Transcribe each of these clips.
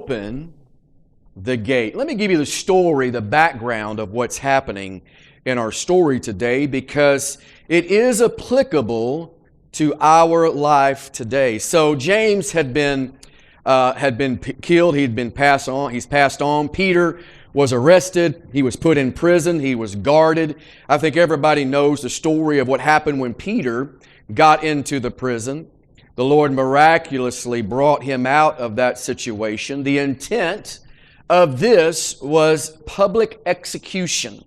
open the gate. Let me give you the story, the background of what's happening in our story today, because it is applicable to our life today. So James had been killed. He'd been passed on. He's passed on. Peter was arrested. He was put in prison. He was guarded. I think everybody knows the story of what happened when Peter got into the prison. The Lord miraculously brought him out of that situation. The intent of this was public execution.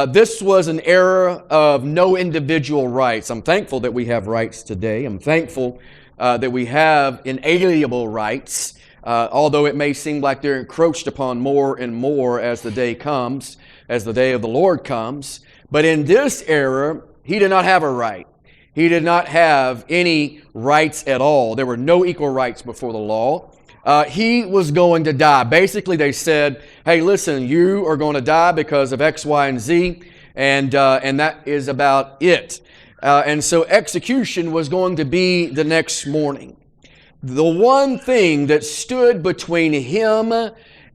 This was an era of no individual rights. I'm thankful that we have rights today. I'm thankful that we have inalienable rights, although it may seem like they're encroached upon more and more as the day comes, as the day of the Lord comes. But in this era, he did not have a right. He did not have any rights at all. There were no equal rights before the law. He was going to die. Basically, they said, hey, listen, you are going to die because of X, Y, and Z, and that is about it. And so execution was going to be the next morning. The one thing that stood between him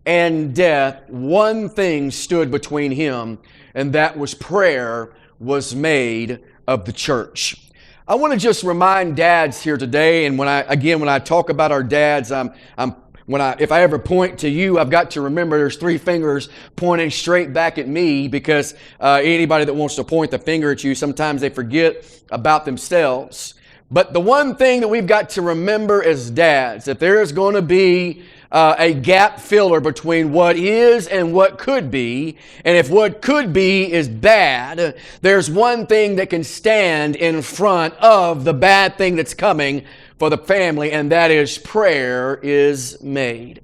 and death, one thing stood between him, and that was prayer was made of the church. I want to just remind dads here today, and when I talk about our dads, if I ever point to you, I've got to remember there's three fingers pointing straight back at me, because anybody that wants to point the finger at you, sometimes they forget about themselves. But the one thing that we've got to remember as dads, that there is going to be a gap filler between what is and what could be. And if what could be is bad, there's one thing that can stand in front of the bad thing that's coming for the family, and that is prayer is made.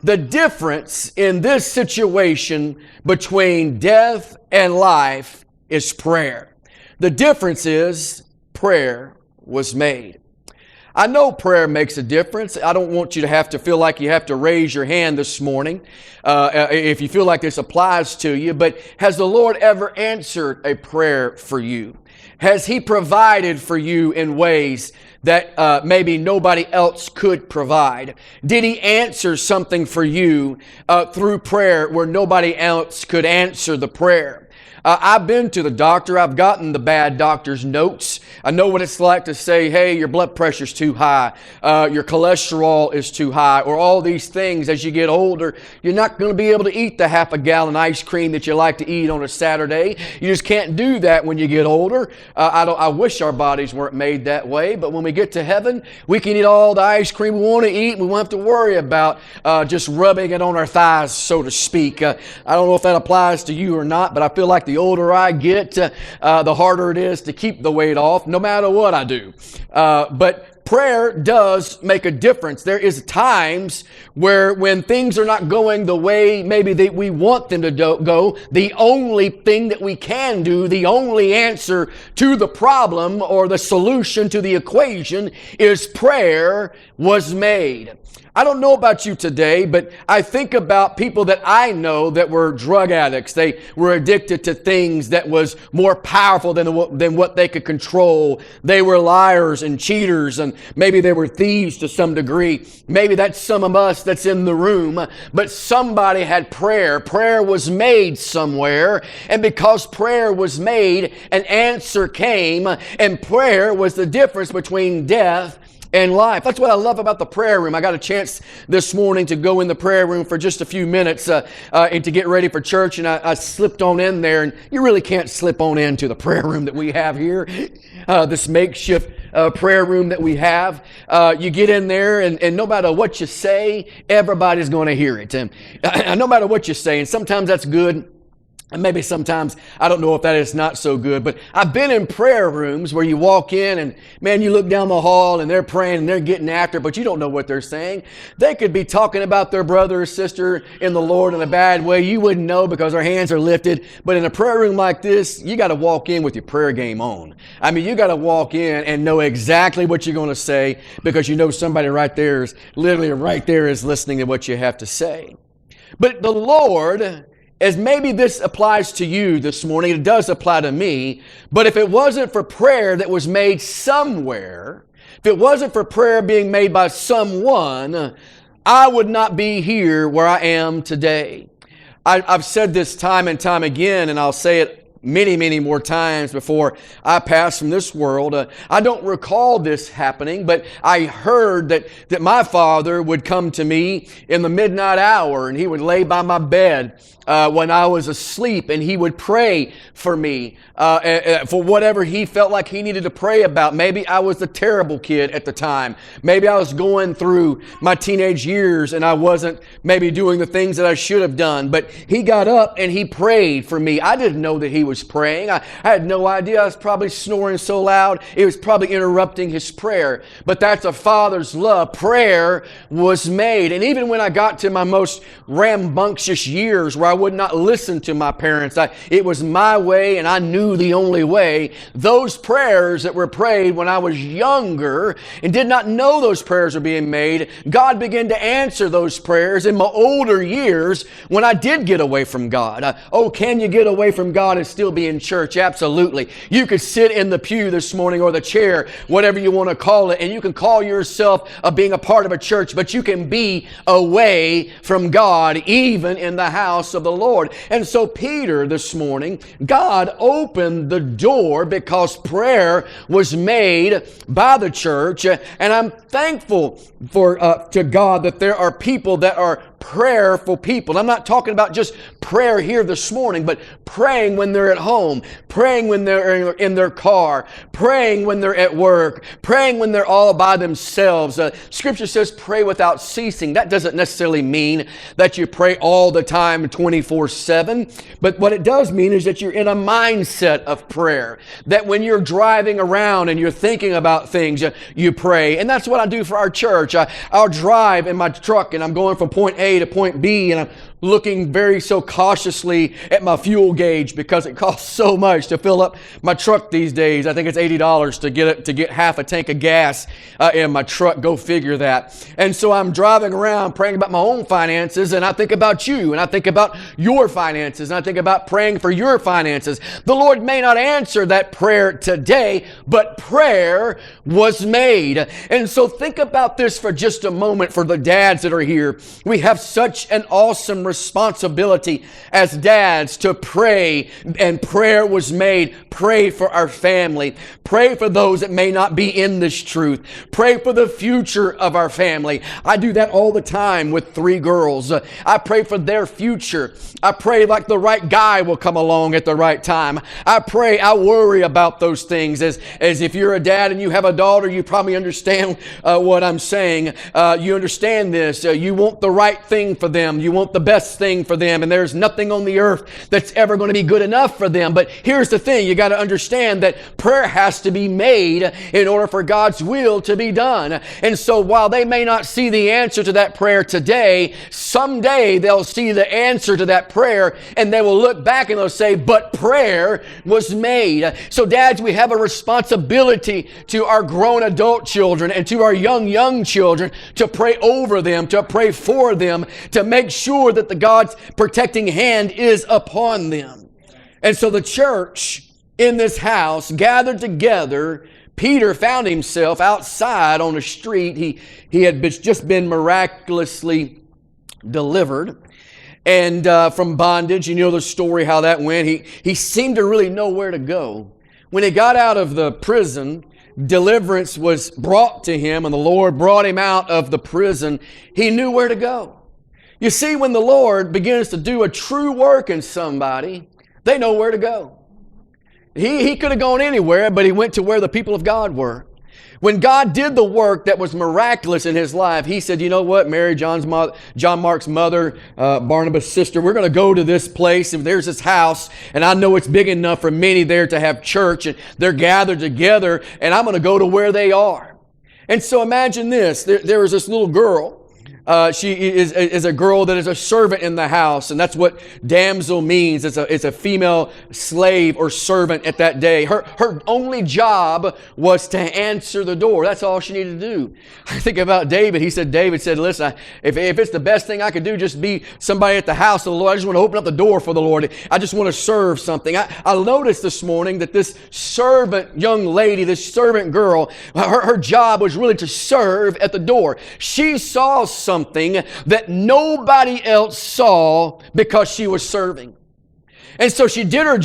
The difference in this situation between death and life is prayer. The difference is prayer was made. I know prayer makes a difference. I don't want you to have to feel like you have to raise your hand this morning if you feel like this applies to you. But has the Lord ever answered a prayer for you? Has He provided for you in ways that maybe nobody else could provide? Did He answer something for you through prayer where nobody else could answer the prayer? I've been to the doctor. I've gotten the bad doctor's notes. I know what it's like to say, hey, your blood pressure's too high, your cholesterol is too high, or all these things. As you get older, you're not going to be able to eat the half a gallon ice cream that you like to eat on a Saturday. You just can't do that when you get older. I wish our bodies weren't made that way, but when we get to heaven, we can eat all the ice cream we want to eat. We won't have to worry about just rubbing it on our thighs, so to speak. I don't know if that applies to you or not, but I feel like the older I get, the harder it is to keep the weight off, no matter what I do. But prayer does make a difference. There is times when things are not going the way maybe that we want them to go, the only thing that we can do, the only answer to the problem or the solution to the equation is prayer was made. I don't know about you today, but I think about people that I know that were drug addicts. They were addicted to things that was more powerful than what they could control. They were liars and cheaters, and maybe they were thieves to some degree. Maybe that's some of us that's in the room, but somebody had prayer. Prayer was made somewhere, and because prayer was made, an answer came, and prayer was the difference between death and life. That's what I love about the prayer room. I got a chance this morning to go in the prayer room for just a few minutes and to get ready for church, and I slipped on in there, and you really can't slip on into the prayer room that we have here, this makeshift prayer room that we have. You get in there, and no matter what you say, everybody's going to hear it. And no matter what you say, and sometimes that's good, and maybe sometimes, I don't know if that is not so good, but I've been in prayer rooms where you walk in and, man, you look down the hall and they're praying and they're getting after it, but you don't know what they're saying. They could be talking about their brother or sister in the Lord in a bad way. You wouldn't know because their hands are lifted. But in a prayer room like this, you got to walk in with your prayer game on. I mean, you got to walk in and know exactly what you're going to say, because you know somebody right there is literally right there is listening to what you have to say. But the Lord, as maybe this applies to you this morning, it does apply to me, but if it wasn't for prayer that was made somewhere, if it wasn't for prayer being made by someone, I would not be here where I am today. I've said this time and time again, and I'll say it many, many more times before I pass from this world. I don't recall this happening, but I heard that my father would come to me in the midnight hour, and he would lay by my bed when I was asleep, and he would pray for me for whatever he felt like he needed to pray about. Maybe I was a terrible kid at the time. Maybe I was going through my teenage years and I wasn't maybe doing the things that I should have done. But he got up and he prayed for me. I didn't know that he was praying. I had no idea. I was probably snoring so loud, it was probably interrupting his prayer. But that's a father's love. Prayer was made. And even when I got to my most rambunctious years where I would not listen to my parents, it was my way and I knew the only way. Those prayers that were prayed when I was younger and did not know those prayers were being made, God began to answer those prayers in my older years when I did get away from God. Can you get away from God and still be in church? Absolutely. You could sit in the pew this morning or the chair, whatever you want to call it, and you can call yourself being a part of a church, but you can be away from God even in the house of the Lord. And so Peter this morning, God opened the door because prayer was made by the church, and I'm thankful to God that there are people that are prayerful people. I'm not talking about just prayer here this morning, but praying when they're at home, praying when they're in their car, praying when they're at work, praying when they're all by themselves. Scripture says pray without ceasing. That doesn't necessarily mean that you pray all the time 24/7, but what it does mean is that you're in a mindset of prayer, that when you're driving around and you're thinking about things, you pray. And that's what I do for our church. I'll drive in my truck and I'm going from point A to point B, and I'm looking very so cautiously at my fuel gauge because it costs so much to fill up my truck these days. I think it's $80 to get half a tank of gas in my truck. Go figure that. And so I'm driving around praying about my own finances, and I think about you, and I think about your finances, and I think about praying for your finances. The Lord may not answer that prayer today, but prayer was made. And so think about this for just a moment for the dads that are here. We have such an awesome responsibility as dads to pray, and prayer was made. Pray for our family. Pray for those that may not be in this truth. Pray for the future of our family. I do that all the time with 3 girls. I pray for their future. I pray like the right guy will come along at the right time. I worry about those things. As if you're a dad and you have a daughter, you probably understand what I'm saying. You understand this. You want the right thing for them. You want the best thing for them, and there's nothing on the earth that's ever going to be good enough for them. But here's the thing. You got to understand that prayer has to be made in order for God's will to be done. And so while they may not see the answer to that prayer today, someday they'll see the answer to that prayer, and they will look back and they'll say, but prayer was made. So dads, we have a responsibility to our grown adult children and to our young children to pray over them, to pray for them, to make sure that the God's protecting hand is upon them. And so the church in this house gathered together. Peter found himself outside on the street. He had just been miraculously delivered and from bondage. You know the story how that went. He seemed to really know where to go. When he got out of the prison, deliverance was brought to him, and the Lord brought him out of the prison. He knew where to go. You see, when the Lord begins to do a true work in somebody, they know where to go. He could have gone anywhere, but he went to where the people of God were. When God did the work that was miraculous in his life, he said, you know what, Mary, John Mark's mother, Barnabas' sister, we're going to go to this place, and there's this house, and I know it's big enough for many there to have church, and they're gathered together, and I'm going to go to where they are. And so imagine this, there was this little girl. She is a girl that is a servant in the house, and that's what damsel means. It's a female slave or servant at that day. Her only job was to answer the door. That's all she needed to do. I think about David. David said, listen, if it's the best thing I could do, just be somebody at the house of the Lord. I just want to open up the door for the Lord. I just want to serve something. I noticed this morning that this servant young lady, this servant girl, her job was really to serve at the door. She saw something something that nobody else saw because she was serving. And so she did her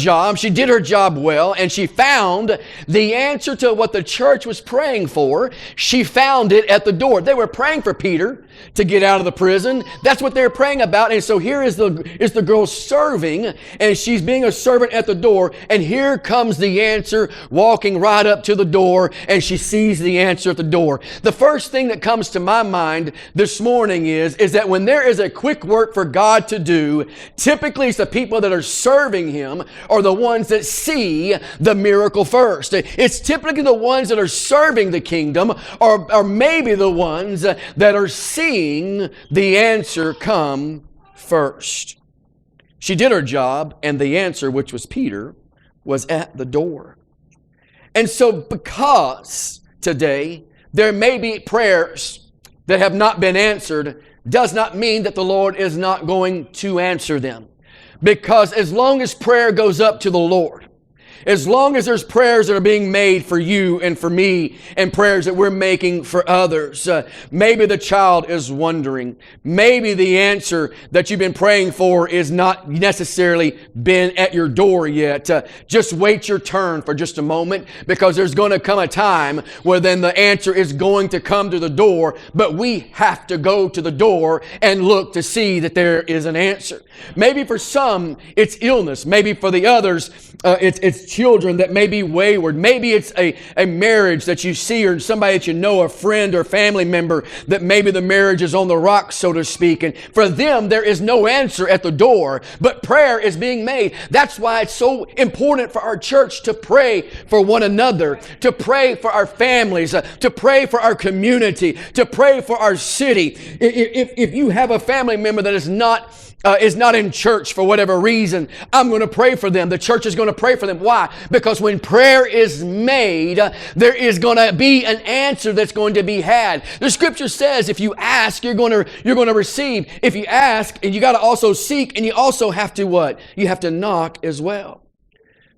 job well, and she found the answer to what the church was praying for. She found it at the door. They were praying for Peter to get out of the prison. That's what they were praying about. And so here is the girl serving, and she's being a servant at the door, and here comes the answer walking right up to the door, and she sees the answer at the door. The first thing that comes to my mind this morning is that when there is a quick work for God to do, typically it's the people that are serving Him are the ones that see the miracle first. It's typically the ones that are serving the kingdom or maybe the ones that are seeing the answer come first. She did her job, and the answer, which was Peter, was at the door. And so because today there may be prayers that have not been answered, does not mean that the Lord is not going to answer them. Because as long as prayer goes up to the Lord, as long as there's prayers that are being made for you and for me and prayers that we're making for others, maybe the child is wondering. Maybe the answer that you've been praying for is not necessarily been at your door yet. Just wait your turn for just a moment, because there's going to come a time where then the answer is going to come to the door, but we have to go to the door and look to see that there is an answer. Maybe for some it's illness. Maybe for the others it's children that may be wayward. Maybe it's a marriage that you see, or somebody that you know, a friend or family member, that maybe the marriage is on the rocks, so to speak. And for them, there is no answer at the door, but prayer is being made. That's why it's so important for our church to pray for one another, to pray for our families, to pray for our community, to pray for our city. If you have a family member that is not in church for whatever reason, I'm going to pray for them. The church is going to pray for them. Why? Because when prayer is made, there is going to be an answer that's going to be had. The scripture says if you ask, you're going to receive. If you ask, and you got to also seek, and you also have to what? You have to knock as well.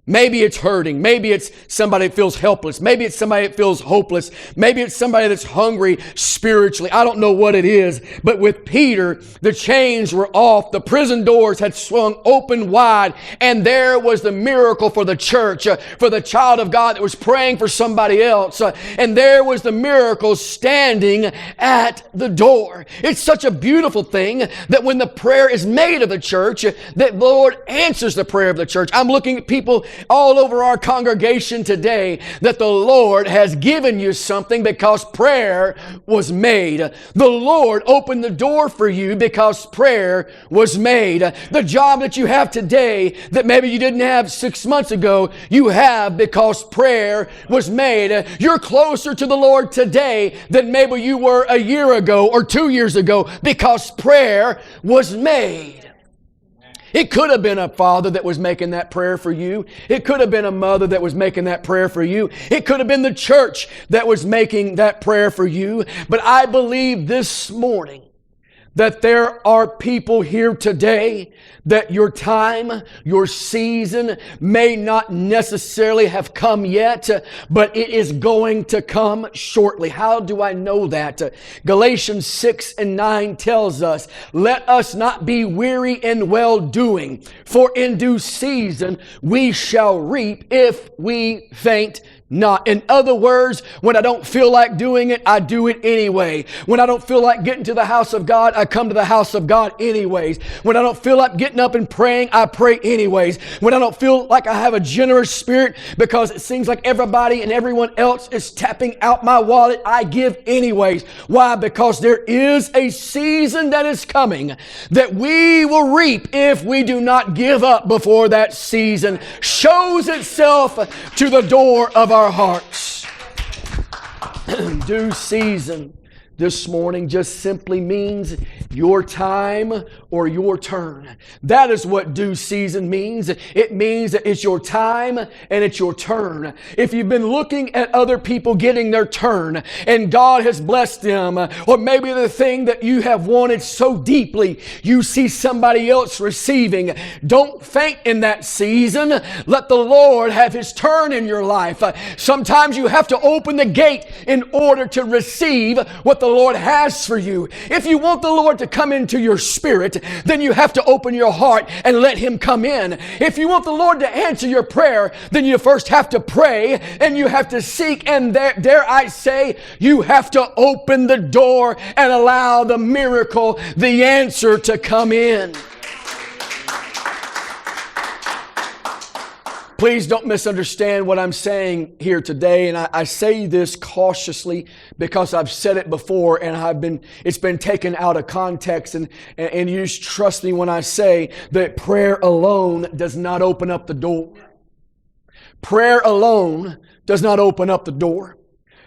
Maybe it's hurting. Maybe it's somebody that feels helpless. Maybe it's somebody that feels hopeless. Maybe it's somebody that's hungry spiritually. I don't know what it is. But with Peter, the chains were off. The prison doors had swung open wide. And there was the miracle for the church, for the child of God that was praying for somebody else. And there was the miracle standing at the door. It's such a beautiful thing that when the prayer is made of the church, that the Lord answers the prayer of the church. I'm looking at people all over our congregation today that the Lord has given you something because prayer was made. The Lord opened the door for you because prayer was made. The job that you have today that maybe you didn't have 6 months ago, you have because prayer was made. You're closer to the Lord today than maybe you were a year ago or 2 years ago because prayer was made. It could have been a father that was making that prayer for you. It could have been a mother that was making that prayer for you. It could have been the church that was making that prayer for you. But I believe this morning that there are people here today that your time, your season may not necessarily have come yet, but it is going to come shortly. How do I know that? Galatians 6:9 tells us, "Let us not be weary in well-doing, for in due season we shall reap if we faint not." In other words, when I don't feel like doing it, I do it anyway. When I don't feel like getting to the house of God, I come to the house of God anyways. When I don't feel like getting up and praying, I pray anyways. When I don't feel like I have a generous spirit because it seems like everybody and everyone else is tapping out my wallet, I give anyways. Why? Because there is a season that is coming that we will reap if we do not give up before that season shows itself to the door of our hearts. Due season this morning just simply means your time or your turn. That is what due season means. It means that it's your time and it's your turn. If you've been looking at other people getting their turn and God has blessed them, or maybe the thing that you have wanted so deeply, you see somebody else receiving, don't faint in that season. Let the Lord have His turn in your life. Sometimes you have to open the gate in order to receive what the Lord has for you. If you want the Lord to come into your spirit, then you have to open your heart and let Him come in. If you want the Lord to answer your prayer, then you first have to pray and you have to seek, and dare I say, you have to open the door and allow the miracle, the answer to come in. Please don't misunderstand what I'm saying here today, and I say this cautiously because I've said it before and it's been taken out of context, and you just trust me when I say that prayer alone does not open up the door. Prayer alone does not open up the door.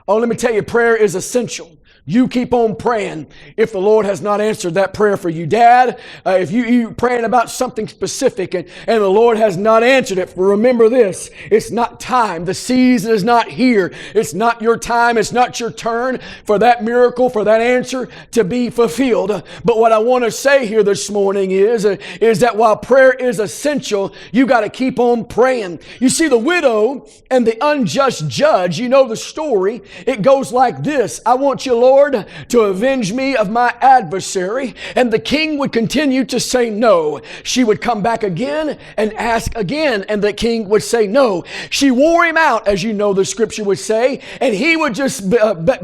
Oh, let me tell you, prayer is essential. You keep on praying if the Lord has not answered that prayer for you. Dad, if you're praying about something specific and the Lord has not answered it, remember this, it's not time. The season is not here. It's not your time. It's not your turn for that miracle, for that answer to be fulfilled. But what I want to say here this morning is that while prayer is essential, you got to keep on praying. You see, the widow and the unjust judge, you know the story. It goes like this. I want you, Lord, to avenge me of my adversary. And the king would continue to say no. She would come back again and ask again, and the king would say no. She wore him out, as you know the scripture would say, and he would just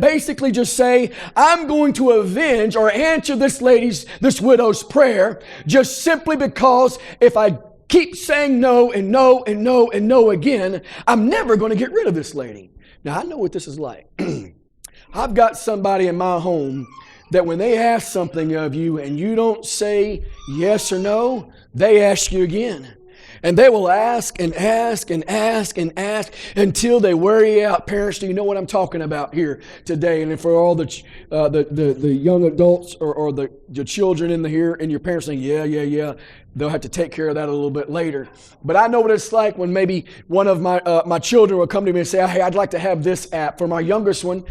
basically just say, I'm going to avenge or answer this widow's prayer just simply because if I keep saying no and no and no and no again, I'm never going to get rid of this lady. Now, I know what this is like. I've got somebody in my home that when they ask something of you and you don't say yes or no, they ask you again. And they will ask and ask and ask and ask until they wear you out. Parents, do you know what I'm talking about here today? And for all the young adults or the children in here, and your parents saying, yeah, they'll have to take care of that a little bit later. But I know what it's like when maybe one of my children will come to me and say, hey, I'd like to have this app. For my youngest one,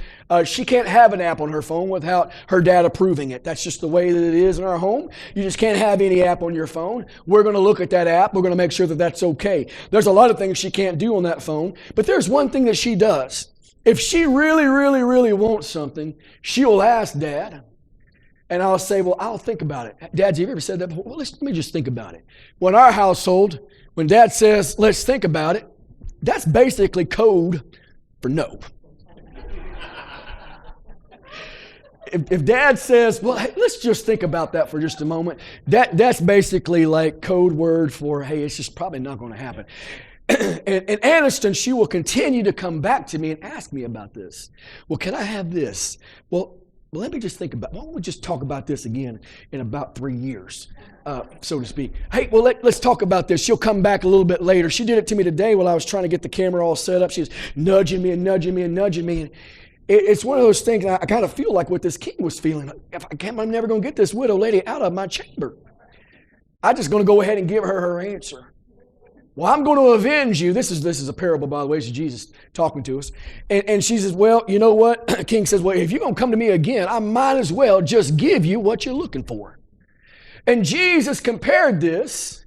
she can't have an app on her phone without her dad approving it. That's just the way that it is in our home. You just can't have any app on your phone. We're going to look at that app. We're going to make sure that that's okay. There's a lot of things she can't do on that phone, but there's one thing that she does. If she really, really, really wants something, she'll ask Dad. And I'll say, well, I'll think about it. Dad, have you ever said that before? Well, let me just think about it. Well, in our household, when Dad says, let's think about it, that's basically code for no. If Dad says, well, hey, let's just think about that for just a moment, that's basically like code word for, hey, it's just probably not going to happen. And Aniston, she will continue to come back to me and ask me about this. Well, can I have this? Well, let me just think about, why don't we just talk about this again in about 3 years, so to speak. Hey, well, let's talk about this. She'll come back a little bit later. She did it to me today while I was trying to get the camera all set up. She was nudging me and nudging me and nudging me. And it's one of those things, I kind of feel like what this king was feeling. I'm never going to get this widow lady out of my chamber. I'm just going to go ahead and give her her answer. Well, I'm going to avenge you. This is a parable, by the way. This is Jesus talking to us. And she says, well, you know what? King says, well, if you're going to come to me again, I might as well just give you what you're looking for. And Jesus compared this,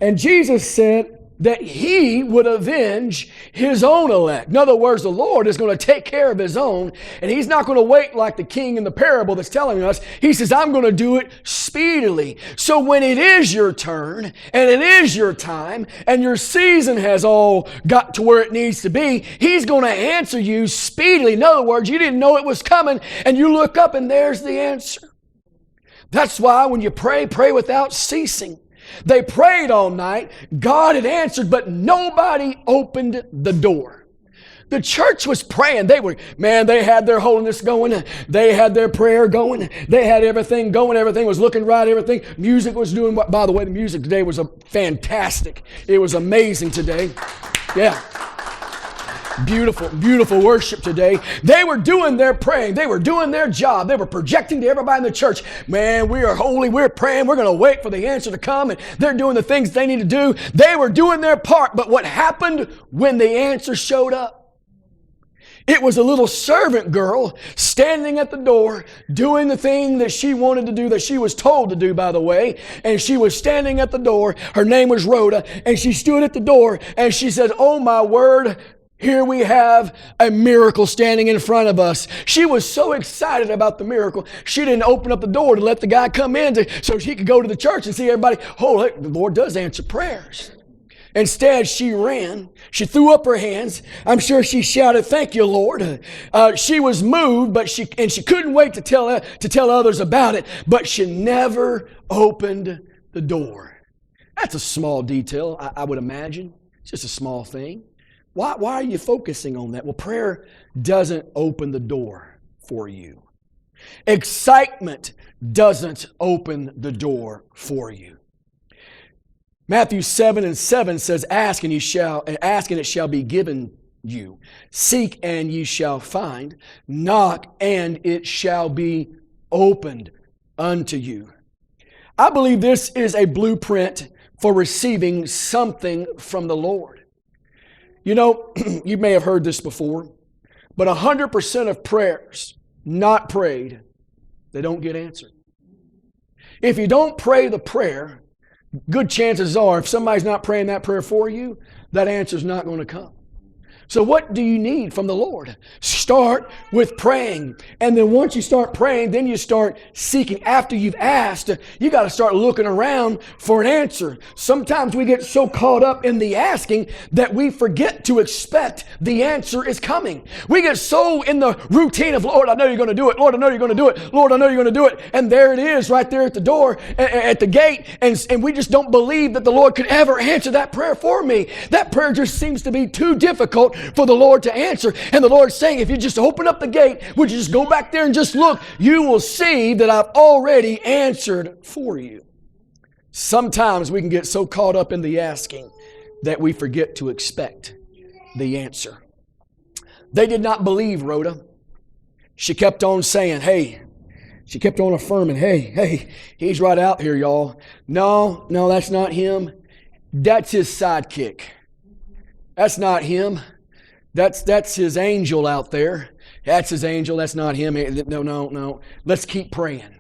and Jesus said that He would avenge His own elect. In other words, the Lord is going to take care of His own, and He's not going to wait like the king in the parable that's telling us. He says, I'm going to do it speedily. So when it is your turn, and it is your time, and your season has all got to where it needs to be, He's going to answer you speedily. In other words, you didn't know it was coming, and you look up and there's the answer. That's why when you pray without ceasing. They prayed all night. God had answered, but nobody opened the door. The church was praying. They had their holiness going. They had their prayer going. They had everything going. Everything was looking right. Everything. Music was doing what, by the way, the music today was fantastic. It was amazing today. Yeah. Beautiful, beautiful worship today. They were doing their praying. They were doing their job. They were projecting to everybody in the church, man, we are holy, we're praying, we're going to wait for the answer to come, and they're doing the things they need to do. They were doing their part, but what happened when the answer showed up? It was a little servant girl standing at the door doing the thing that she wanted to do, that she was told to do, by the way. And she was standing at the door. Her name was Rhoda. And she stood at the door and she said, oh my word, here we have a miracle standing in front of us. She was so excited about the miracle, she didn't open up the door to let the guy come in so she could go to the church and see everybody. Oh, the Lord does answer prayers. Instead, she ran. She threw up her hands. I'm sure she shouted, thank you, Lord. She was moved, but she couldn't wait to tell others about it, but she never opened the door. That's a small detail, I would imagine. It's just a small thing. Why are you focusing on that? Well, prayer doesn't open the door for you. Excitement doesn't open the door for you. Matthew 7:7 says, ask and it shall be given you. Seek and ye shall find. Knock and it shall be opened unto you. I believe this is a blueprint for receiving something from the Lord. You know, you may have heard this before, but 100% of prayers not prayed, they don't get answered. If you don't pray the prayer, good chances are, if somebody's not praying that prayer for you, that answer's not going to come. So what do you need from the Lord? Start with praying. And then once you start praying, then you start seeking. After you've asked, you got to start looking around for an answer. Sometimes we get so caught up in the asking that we forget to expect the answer is coming. We get so in the routine of, Lord, I know you're going to do it. Lord, I know you're going to do it. Lord, I know you're going to do it. And there it is right there at the door, at the gate. And we just don't believe that the Lord could ever answer that prayer for me. That prayer just seems to be too difficult for the Lord to answer. And the Lord's saying, if you just open up the gate, would you just go back there and just look, you will see that I've already answered for you. Sometimes we can get so caught up in the asking that we forget to expect the answer. They did not believe Rhoda. She kept on saying, she kept on affirming, hey, he's right out here, y'all. No, that's not him. That's his sidekick. That's not him. That's his angel out there. That's his angel. That's not him. No. Let's keep praying.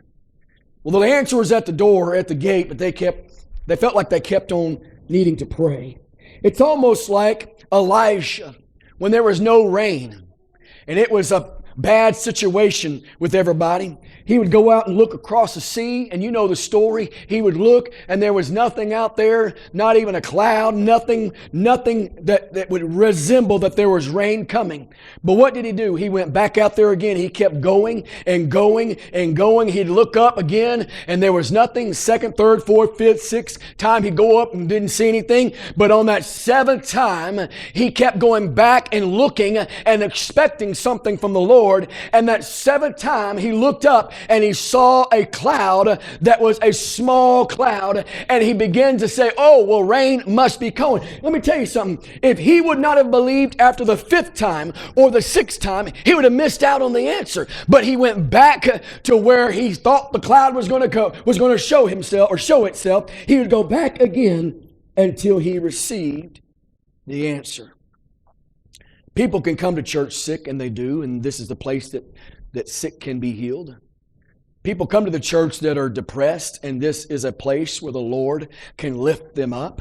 Well, the answer was at the door, at the gate, but they felt like they kept on needing to pray. It's almost like Elisha when there was no rain and it was a bad situation with everybody. He would go out and look across the sea, and you know the story. He would look, and there was nothing out there, not even a cloud, nothing that would resemble that there was rain coming. But what did he do? He went back out there again. He kept going and going and going. He'd look up again, and there was nothing. Second, third, fourth, fifth, sixth time, he'd go up and didn't see anything. But on that seventh time, he kept going back and looking and expecting something from the Lord. And that seventh time, he looked up and he saw a cloud that was a small cloud, and he began to say, oh, well, rain must be coming. Let me tell you something. If he would not have believed after the fifth time or the sixth time, he would have missed out on the answer. But he went back to where he thought the cloud was going to show itself. He would go back again until he received the answer. People can come to church sick, and they do, and this is the place that sick can be healed. People come to the church that are depressed, and this is a place where the Lord can lift them up.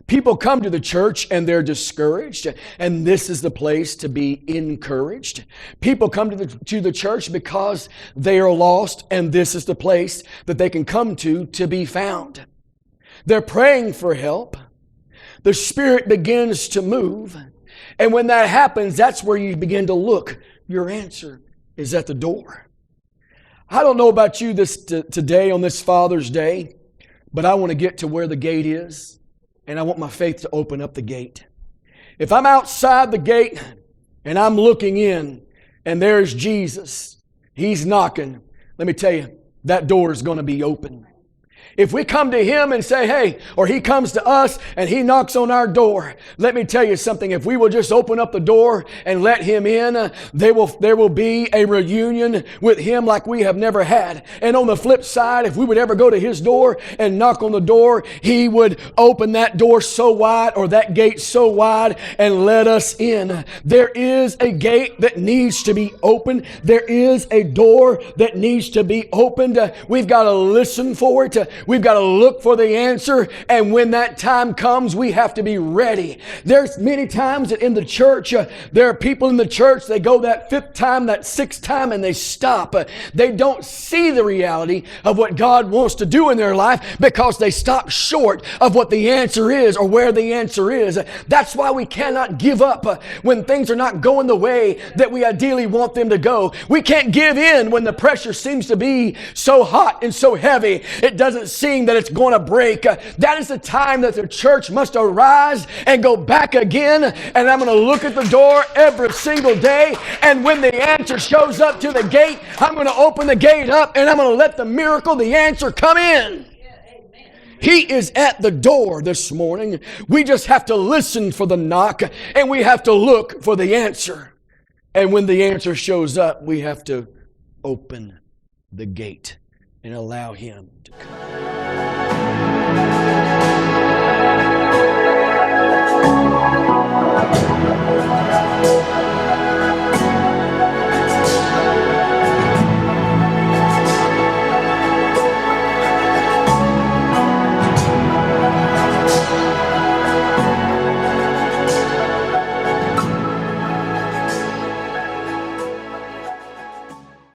People come to the church and they're discouraged, and this is the place to be encouraged. People come to the church because they are lost, and this is the place that they can come to be found. They're praying for help. The Spirit begins to move, and when that happens, that's where you begin to look. Your answer is at the door. I don't know about you today on this Father's Day, but I want to get to where the gate is, and I want my faith to open up the gate. If I'm outside the gate and I'm looking in and there's Jesus, He's knocking, let me tell you, that door is going to be open. If we come to Him and say, hey, or He comes to us and He knocks on our door, let me tell you something. If we will just open up the door and let Him in, there will be a reunion with Him like we have never had. And on the flip side, if we would ever go to His door and knock on the door, He would open that door so wide or that gate so wide and let us in. There is a gate that needs to be opened. There is a door that needs to be opened. We've got to listen for it. We've got to look for the answer. And when that time comes, we have to be ready. There's many times that in the church, there are people in the church, they go that fifth time, that sixth time, and they stop. They don't see the reality of what God wants to do in their life because they stop short of what the answer is or where the answer is. That's why we cannot give up when things are not going the way that we ideally want them to go. We can't give in when the pressure seems to be so hot and so heavy. It doesn't seem that it's going to break. That is the time that the church must arise and go back again. And I'm going to look at the door every single day. And when the answer shows up to the gate, I'm going to open the gate up and I'm going to let the miracle, the answer come in. He is at the door this morning. We just have to listen for the knock and we have to look for the answer. And when the answer shows up, we have to open the gate and allow Him to come.